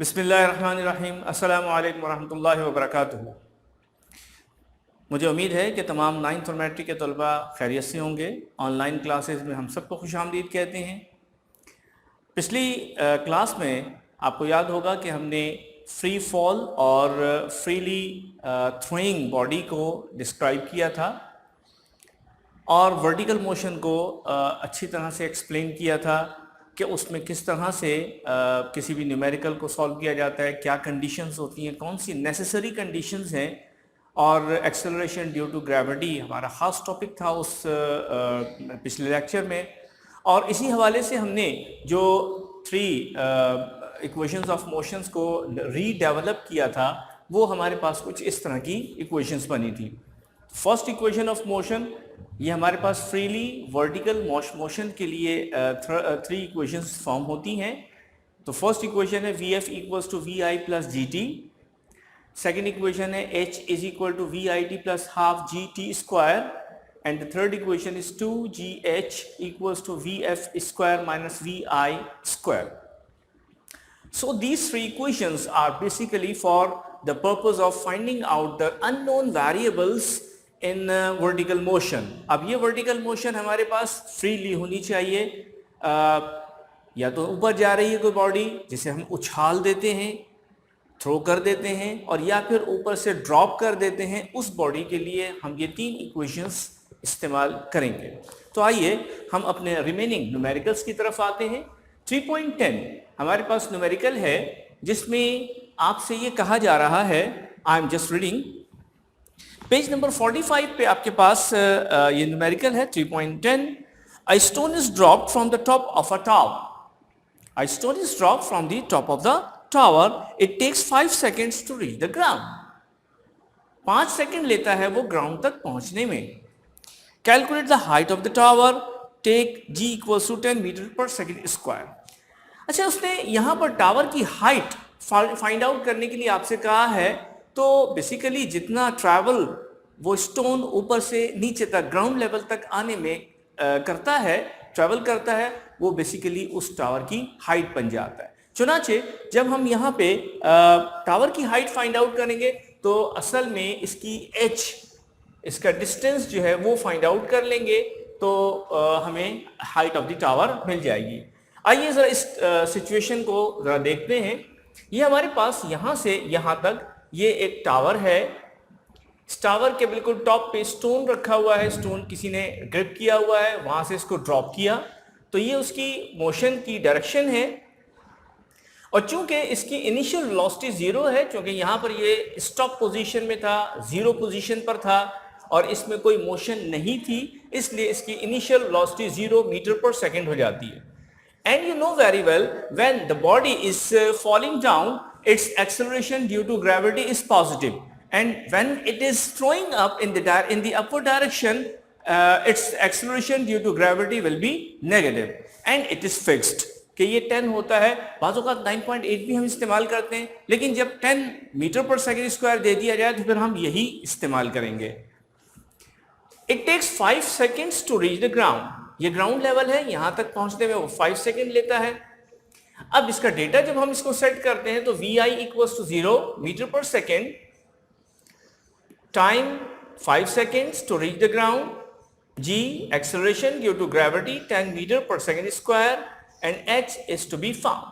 बिस्मिल्लाहिर्रहमानिर्रहीम। अस्सलामु अलैकुम वरहमतुल्लाहि वबरकातुहू। मुझे उम्मीद है कि तमाम 9th और मैट्रिक के तलबा खैरियत से होंगे। ऑनलाइन क्लासेस में हम सबको खुशामदीद कहते हैं। पिछली क्लास में आपको याद होगा कि हमने फ्री फॉल और फ्रीली थ्रोइंग बॉडी को डिस्क्राइब किया था और वर्टिकल मोशन को अच्छी तरह से एक्सप्लेन किया था कि उसमें किस तरह से किसी भी न्यूमेरिकल को सॉल्व किया जाता है, क्या कंडीशंस होती हैं, कौन सी नेसेसरी कंडीशंस हैं। और एक्सेलरेशन ड्यू टू ग्रेविटी हमारा ख़ास टॉपिक था उस पिछले लेक्चर में। और इसी हवाले से हमने जो 3 इक्वेशंस ऑफ मोशंस को रीडेवलप किया था वो हमारे पास कुछ इस तरह की इक्वेशंस बनी थी। फर्स्ट इक्वेशन ऑफ मोशन, ये हमारे पास फ्रीली वर्टिकल मोशन के लिए 3 इक्वेशंस फॉर्म होती हैं। तो फर्स्ट इक्वेशन है V F equals to V I plus G T. Second equation है H is equal to V I T plus half G T square. And the third equation is 2gh equals to V F square minus V I square. So these 3 equations are basically for the purpose of finding out the unknown variables in vertical motion. अब ये vertical motion हमारे पास freely होनी चाहिए। या तो ऊपर जा रही है कोई बॉडी जिसे हम उछाल देते हैं, थ्रो कर देते हैं, और या फिर ऊपर से ड्रॉप कर देते हैं, उस बॉडी के लिए हम ये 3 इक्वेशंस इस्तेमाल करेंगे। तो आइए हम अपने रिमेनिंग न्यूमेरिकल्स की तरफ आते हैं। 3.10 हमारे पास न्यूमेरिकल है जिसमें आपसे ये कहा जा रहा है, I am just reading, page number 45 पे आपके पास ये न्यूमेरिकल है 3.10। A stone is dropped from the top of a tower. A stone is dropped from the top of the tower. It takes 5 seconds to reach the ground. 5 second लेता है वो ground तक पहुंचने में। Calculate the height of the tower. Take g equals to 10 metre per second square. अच्छा, उसने यहाँ पर टावर की हाइट फाइंड आउट करने के लिए आपसे कहा है। तो बेसिकली जितना ट्रैवल वो स्टोन ऊपर से नीचे तक ग्राउंड लेवल तक आने में करता है, ट्रैवल करता है, वो बेसिकली उस टावर की हाइट बन जाता है। चुनाचे जब हम यहाँ पे टावर की हाइट फाइंड आउट करेंगे तो असल में इसकी एच, इसका डिस्टेंस जो है वो फाइंड आउट कर लेंगे, तो हमें हाइट ऑफ द टावर मिल जाएगी। आइए ज़रा इस सिचुएशन को ज़रा देखते हैं। ये हमारे पास यहाँ से यहाँ तक ये एक टावर है। इस टावर के बिल्कुल टॉप पे स्टोन रखा हुआ है, स्टोन किसी ने ग्रिप किया हुआ है, वहाँ से इसको ड्रॉप किया, तो ये उसकी मोशन की डायरेक्शन है। और चूंकि इसकी इनिशियल वेलोसिटी 0 है, क्योंकि यहाँ पर ये स्टॉप पोजीशन में था, 0 पोजीशन पर था और इसमें कोई मोशन नहीं थी, इसलिए इसकी initial velocity 0 metre per second हो जाती है। And you know very well when the body is falling down, its acceleration due to gravity is positive, and when it is throwing up in the upward direction, its acceleration due to gravity will be negative and it is fixed कि ये 10 होता है। बाज़ों का 9.8 भी हम इस्तेमाल करते हैं, लेकिन जब 10 मीटर पर सेकेंड स्क्वायर दे दिया जाए तो फिर हम यही इस्तेमाल करेंगे। It takes 5 seconds to reach the ground. ये ग्राउंड लेवल है, यहां तक पहुंचने में वो 5 सेकेंड लेता है। अब इसका डेटा जब हम इसको सेट करते हैं तो vi equals to 0 metre per second, time 5 seconds to reach the ground, g acceleration due to gravity 10 metre per second square, and h is to be found.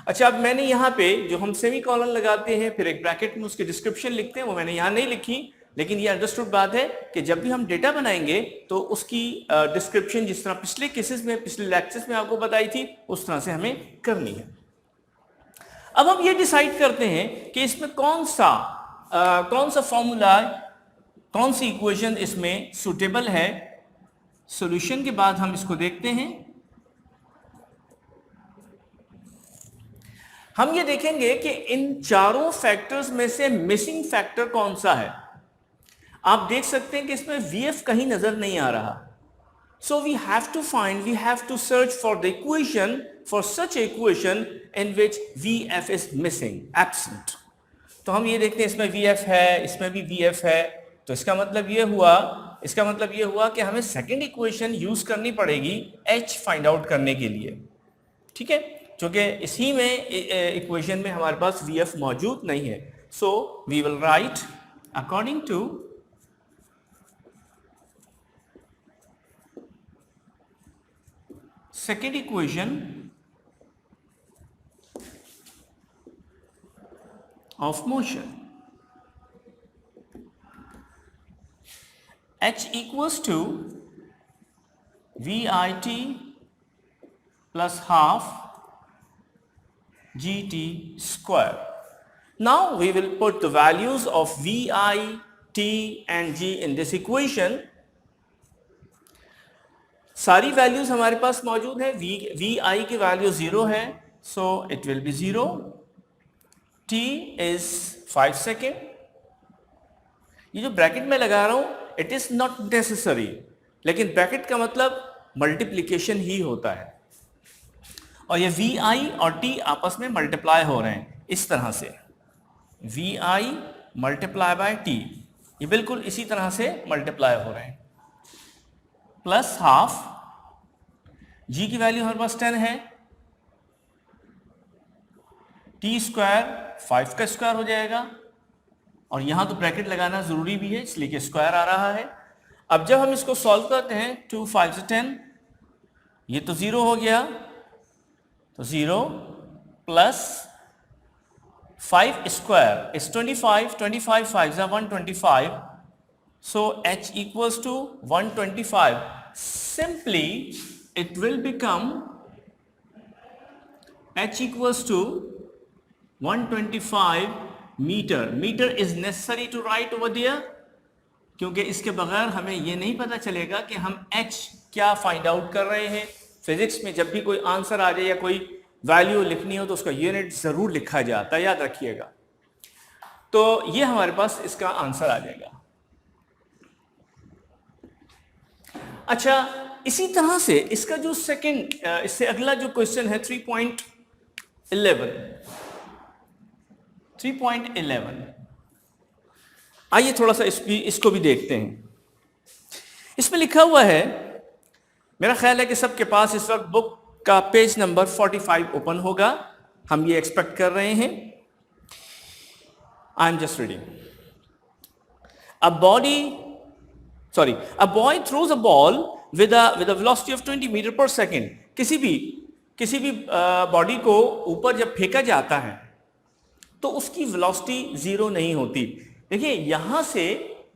अच्छा, अब मैंने यहाँ पे जो हम सेमी कॉलन लगाते हैं, फिर एक ब्रैकेट में उसकी डिस्क्रिप्शन लिखते हैं, वो मैंने यहाँ नहीं लिखी, लेकिन ये अंडरस्टूड बात है कि जब भी हम डेटा बनाएंगे तो उसकी डिस्क्रिप्शन जिस तरह पिछले केसेस में, पिछले लेक्चर्स में आपको बताई थी, उस तरह से हमें करनी है। अब हम ये डिसाइड करते हैं कि इसमें कौन सा फॉर्मूला, कौन सी इक्वेशन इसमें सुटेबल है। सॉल्यूशन के बाद हम इसको देखते हैं। हम ये देखेंगे कि इन चारों फैक्टर्स में से मिसिंग फैक्टर कौन सा है। आप देख सकते हैं कि इसमें VF कहीं नजर नहीं आ रहा। So we have to search for the equation, for such equation in which VF is missing, absent. तो हम ये देखते हैं इसमें VF है, इसमें भी VF है, तो इसका मतलब ये हुआ कि हमें सेकंड इक्वेशन यूज करनी पड़ेगी H फाइंड आउट करने के लिए। ठीक है, क्योंकि इसी में इक्वेशन में हमारे पास vf मौजूद नहीं है. So we will write according to second equation of motion, h equals to vit plus half gt square. Now we will put the values of vi, t and g in this equation. सारी values हमारे पास मौजूद है. We आई की value 0 है, so it will be 0. T is 5 second. ये जो bracket में लगा रहा हूं इट इज नॉट नेसेसरी, लेकिन ब्रैकेट का मतलब मल्टीप्लिकेशन ही होता है. और ये वी आई और टी आपस में मल्टीप्लाई हो रहे हैं इस तरह से. V I multiply by T, ये बिल्कुल इसी तरह से मल्टीप्लाई हो रहे हैं. प्लस हाफ, जी की वैल्यू हमारे पास 10 है. टी स्क्वायर 5 का स्क्वायर हो जाएगा, और यहां तो ब्रैकेट लगाना जरूरी भी है इसलिए कि स्क्वायर आ रहा है. अब जब हम इसको सॉल्व करते हैं 2 5 से 10, ये तो 0 हो गया, तो 0 plus 5 square is 25, 25 5 125. So h equals to 125. Simply it will become h equals to 125 meter. Meter is necessary to write over there, क्योंकि इसके बगैर हमें ये नहीं पता चलेगा कि हम h क्या फाइंड आउट कर रहे हैं. फिजिक्स में जब भी कोई आंसर आ जाए या कोई वैल्यू लिखनी हो तो उसका यूनिट जरूर लिखा जाता है, याद रखिएगा. तो ये हमारे पास इसका आंसर आ जाएगा. अच्छा, इसी तरह से इसका जो सेकंड, इससे अगला जो क्वेश्चन है 3.11. आइए थोड़ा सा इसको भी देखते हैं. इसमें लिखा हुआ है, मेरा ख्याल है कि सबके पास इस वक्त बुक का पेज नंबर 45 ओपन होगा. हम ये एक्सपेक्ट कर रहे हैं. I am just reading. A boy throws a ball with a velocity of 20 metre per second. किसी भी बॉडी को ऊपर जब फेंका जाता है तो उसकी वेलोसिटी 0 नहीं होती. देखिए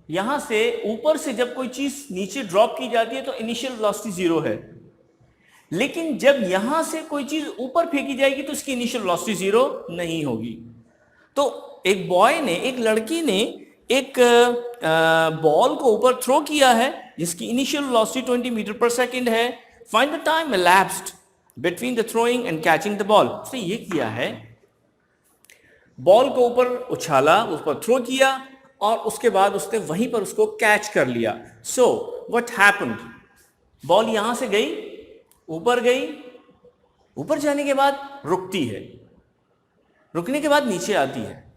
यहां से ऊपर से जब कोई चीज नीचे ड्रॉप की जाती है तो इनिशियल वेलोसिटी 0 है, लेकिन जब यहां से कोई चीज ऊपर फेंकी जाएगी तो उसकी इनिशियल वेलोसिटी 0 नहीं होगी. तो एक लड़की ने एक बॉल को ऊपर थ्रो किया है जिसकी initial velocity 20 metre per second है. Find the time elapsed between the throwing and catching the ball. उसने ये किया है, बॉल को ऊपर उछाला, उस पर थ्रो किया और उसके बाद उसने वहीं पर उसको कैच कर लिया. सो व्हाट हैपेंड, बॉल यहां से गई, ऊपर जाने के बाद रुकती है, रुकने के बाद नीचे आती है.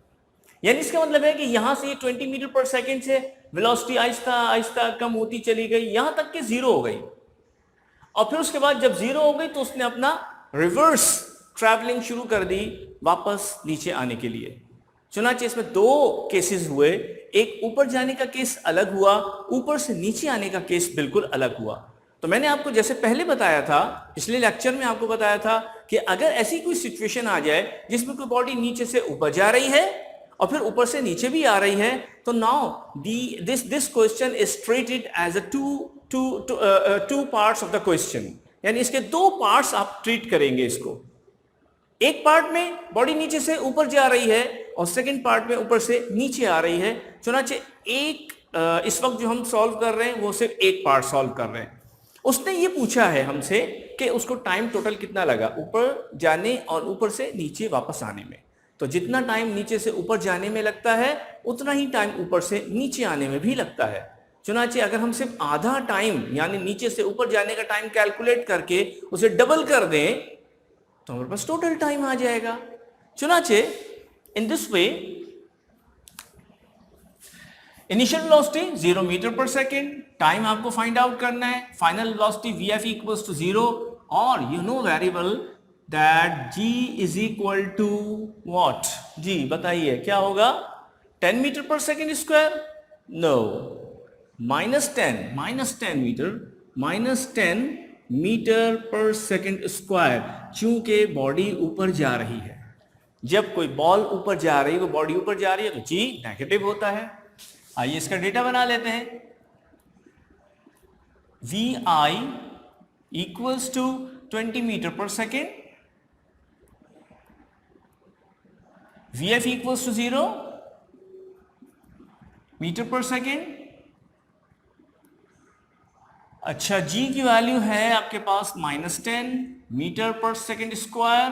यानी इसका मतलब है कि यहां से ये 20 मीटर पर सेकेंड से वेलोसिटी आहिस्ता आहिस्ता कम होती चली गई, यहां तक कि 0 हो गई. और फिर उसके बाद जब 0 हो गई तो उसने अपना रिवर्स ट्रैवलिंग शुरू कर दी वापस नीचे आने के लिए. चुनाचे इसमें 2 केसेस हुए. एक ऊपर जाने का केस अलग हुआ, ऊपर से नीचे आने का केस बिल्कुल अलग हुआ. तो मैंने आपको जैसे पहले बताया था, पिछले लेक्चर में आपको बताया था कि अगर ऐसी कोई सिचुएशन आ जाए जिसमें कोई बॉडी नीचे से ऊपर जा रही है और फिर ऊपर से नीचे भी आ रही है, तो now this question is treated as a two parts of the question. यानी इसके 2 पार्ट्स आप ट्रीट करेंगे इसको. एक पार्ट में बॉडी नीचे से ऊपर जा रही है और सेकंड पार्ट में ऊपर से नीचे आ रही है. चुनाचे इस वक्त जो हम सॉल्व कर रहे हैं वो सिर्फ एक पार्ट सॉल्व कर रहे हैं. उसने ये पूछा है हमसे कि उसको टाइम टोटल कितना लगा ऊपर जाने और ऊपर से नीचे वापस आने में. तो जितना टाइम नीचे से ऊपर जाने में लगता है उतना ही टाइम ऊपर से नीचे आने में भी लगता है. चुनाचे अगर हम सिर्फ आधा टाइम यानी नीचे से ऊपर जाने का टाइम कैलकुलेट करके उसे डबल कर दें तो हमारे पास टोटल टाइम आ जाएगा. चुनाचे in this way initial velocity 0 metre per second, time आपको फाइंड आउट करना है, final velocity vf equals to 0 और you know very well that g is equal to what? जी बताइए क्या होगा? 10 metre per second square? No, -10 metre per second square, चूंकि body ऊपर जा रही है। जब कोई बॉल ऊपर जा रही है, वो बॉडी ऊपर जा रही है, तो जी नेगेटिव होता है। आइए इसका डेटा बना लेते हैं। V I equals to 20 metre per second, V F equals to 0 metre per second. अच्छा, जी की वैल्यू है आपके पास -10 metre per second square.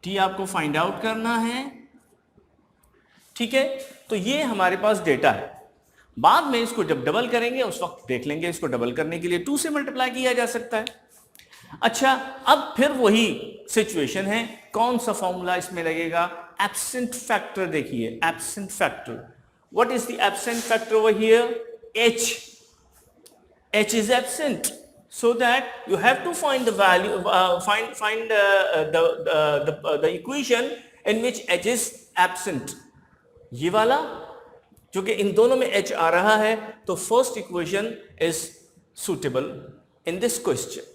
T आपको फाइंड आउट करना है, ठीक है। तो ये हमारे पास डेटा है। बाद में इसको जब डबल करेंगे उस वक्त देख लेंगे, इसको डबल करने के लिए 2 से मल्टीप्लाई किया जा सकता है। अच्छा, अब फिर वही सिचुएशन है, कौन सा फॉर्मूला इसमें लगेगा? एब्सेंट फैक्टर देखिए, absent factor. What is the absent factor over here? h is absent, so that you have to find the value, find the equation in which h is absent। ये वाला जो कि इन दोनों में h आ रहा है, तो first equation is suitable in this question।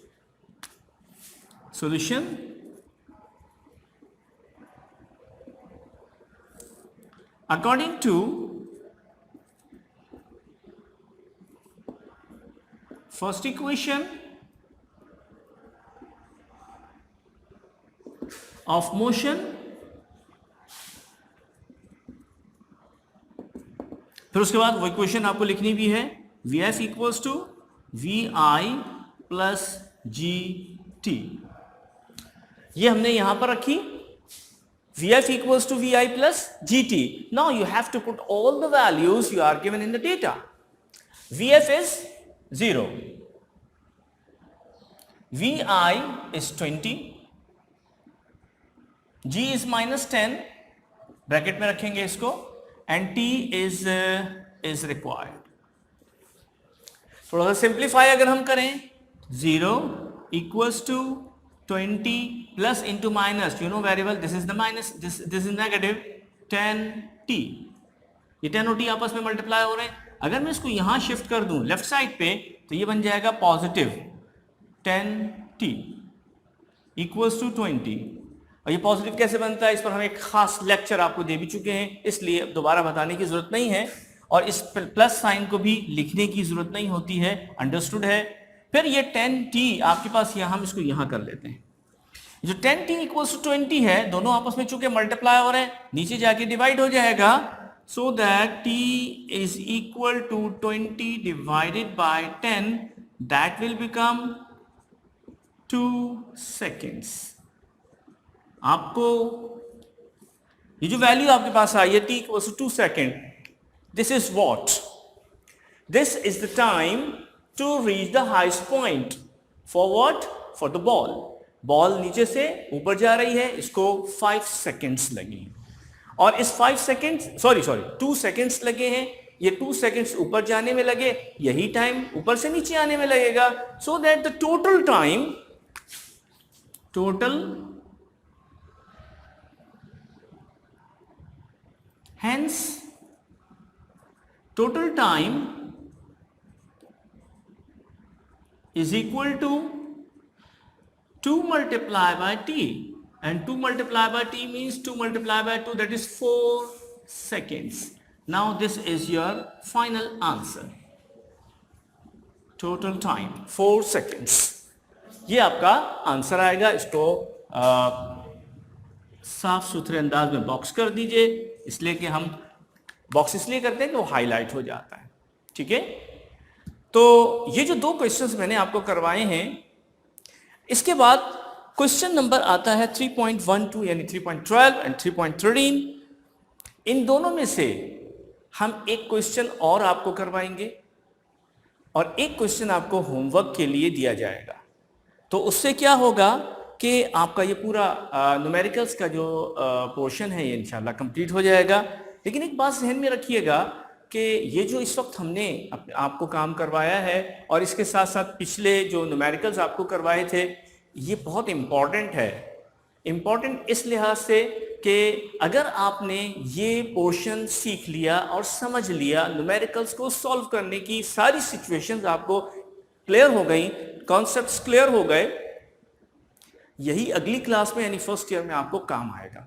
Solution: according to first equation of motion, फिर उसके बाद वो इक्वेशन आपको लिखनी भी है, V F equals to V I plus G T. ये हमने यहां पर रखी, V F equals to V I plus G T. Now you have to put all the values you are given in the data. V F is 0, V I is 20, G is -10, bracket में रखेंगे इसको, and T is required. थोड़ा सा simplify अगर हम करें, 0 equals to 20 plus into minus, you know very well this is the minus, this is negative, 10t। ये 10 और t आपस में मल्टीप्लाई हो रहे हैं। अगर मैं इसको यहां शिफ्ट कर दूं लेफ्ट साइड पे, तो ये बन जाएगा पॉजिटिव 10t इक्वल्स टू 20। और ये पॉजिटिव कैसे बनता है, इस पर हम एक खास लेक्चर आपको दे भी चुके हैं, इसलिए दोबारा बताने की जरूरत नहीं है। और इस प्लस साइन को भी लिखने की जरूरत नहीं होती है, अंडरस्टूड है। फिर ये 10t आपके पास यहां, हम इसको यहां कर लेते हैं। जो 10t इक्वल्स टू 20 है, दोनों आपस में चूंकि मल्टीप्लाई हो रहे हैं, नीचे जाके डिवाइड हो जाएगा, so that t is equal to 20 divided by 10, that will become 2 seconds। आपको ये जो वैल्यू आपके पास आई है, t equals to 2 seconds, this is what? This is the time to reach the highest point for what? For the ball। Ball नीचे से ऊपर जा रही है, इसको 5 seconds लगी, और इस 5 सेकेंड्स 2 सेकेंड्स लगे हैं। ये 2 सेकेंड्स ऊपर जाने में लगे, यही टाइम ऊपर से नीचे आने में लगेगा, so that the total time, hence total time is equal to 2 multiplied by t, and 2 multiplied by t means 2 multiplied by 2, that is 4 seconds। Now this is your final answer, total time 4 seconds। ये आपका answer आएगा। इसको साफ सुथरे अंदाज में box कर दीजिए, इसलिए कि हम बॉक्स इसलिए करते हैं कि वो हाईलाइट हो जाता है, ठीक है। तो ये जो 2 क्वेश्चंस मैंने आपको करवाए हैं, इसके बाद क्वेश्चन नंबर आता है 3.12 यानी 3.12 एंड 3.13। इन दोनों में से हम एक क्वेश्चन और आपको करवाएंगे और एक क्वेश्चन आपको होमवर्क के लिए दिया जाएगा। तो उससे क्या होगा कि आपका ये पूरा न्यूमेरिकल्स का जो पोर्शन है ये इंशाल्लाह कंप्लीट हो जाएगा। लेकिन एक बात ध्यान में रखिएगा कि ये जो इस वक्त हमने आपको काम करवाया है और इसके साथ साथ पिछले जो न्यूमेरिकल्स आपको करवाए थे, ये बहुत इम्पॉर्टेंट है। इम्पॉर्टेंट इस लिहाज से कि अगर आपने ये पोर्शन सीख लिया और समझ लिया, न्यूमेरिकल्स को सॉल्व करने की सारी सिचुएशंस आपको क्लियर हो गई, कॉन्सेप्ट्स क्लियर हो गए, यही अगली क्लास में यानी फर्स्ट ईयर में आपको काम आएगा।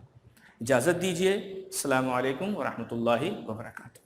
इजाज़त दीजिए। अस्सलामु अलैकुम व रहमतुल्लाहि व बरकातुहू।